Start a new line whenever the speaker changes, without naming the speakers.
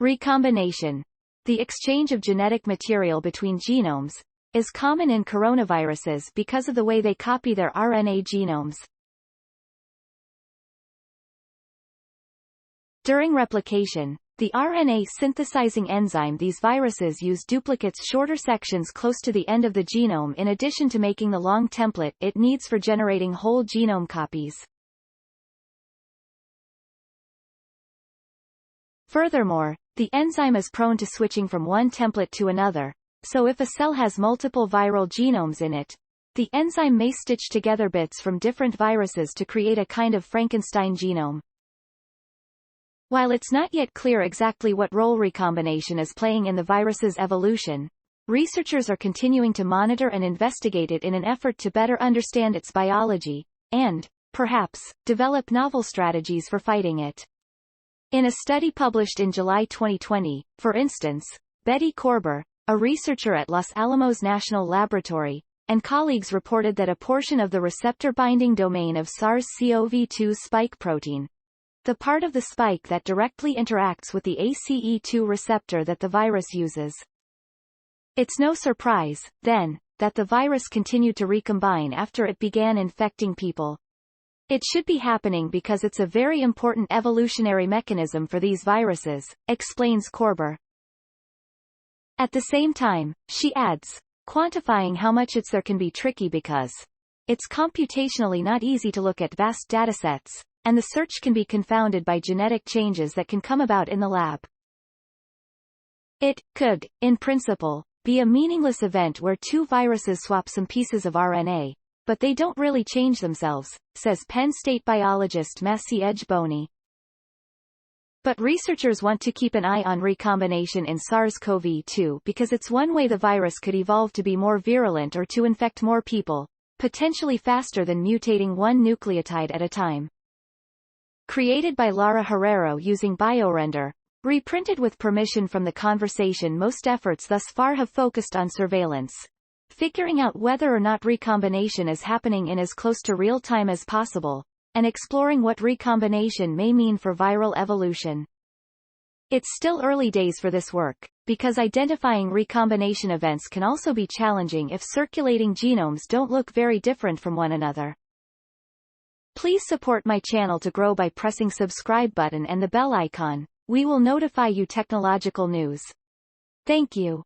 Recombination, the exchange of genetic material between genomes, is common in coronaviruses because of the way they copy their RNA genomes. During replication, the RNA-synthesizing enzyme, these viruses use duplicates, shorter sections close to the end of the genome, in addition to making the long template it needs for generating whole genome copies. Furthermore, the enzyme is prone to switching from one template to another, so if a cell has multiple viral genomes in it, the enzyme may stitch together bits from different viruses to create a kind of Frankenstein genome. While it's not yet clear exactly what role recombination is playing in the virus's evolution, researchers are continuing to monitor and investigate it in an effort to better understand its biology, and, perhaps, develop novel strategies for fighting it. In a study published in July 2020, for instance, Bette Korber, a researcher at Los Alamos National Laboratory, and colleagues reported that a portion of the receptor binding domain of SARS-CoV-2 spike protein, the part of the spike that directly interacts with the ACE2 receptor that the virus uses. It's no surprise, then, that the virus continued to recombine after it began infecting people. It should be happening because it's a very important evolutionary mechanism for these viruses, explains Korber. At the same time, she adds, quantifying how much it's there can be tricky because it's computationally not easy to look at vast datasets, and the search can be confounded by genetic changes that can come about in the lab. It could, in principle, be a meaningless event where two viruses swap some pieces of RNA, but they don't really change themselves, says Penn State biologist Maciej Boni. But researchers want to keep an eye on recombination in SARS-CoV-2 because it's one way the virus could evolve to be more virulent or to infect more people, potentially faster than mutating one nucleotide at a time. Created by Lara Herrero using BioRender, reprinted with permission from the conversation, most efforts thus far have focused on surveillance, figuring out whether or not recombination is happening in as close to real time as possible, and exploring what recombination may mean for viral evolution. It's still early days for this work, because identifying recombination events can also be challenging if circulating genomes don't look very different from one another. Please support my channel to grow by pressing subscribe button and the bell icon. We will notify you technological news. Thank you.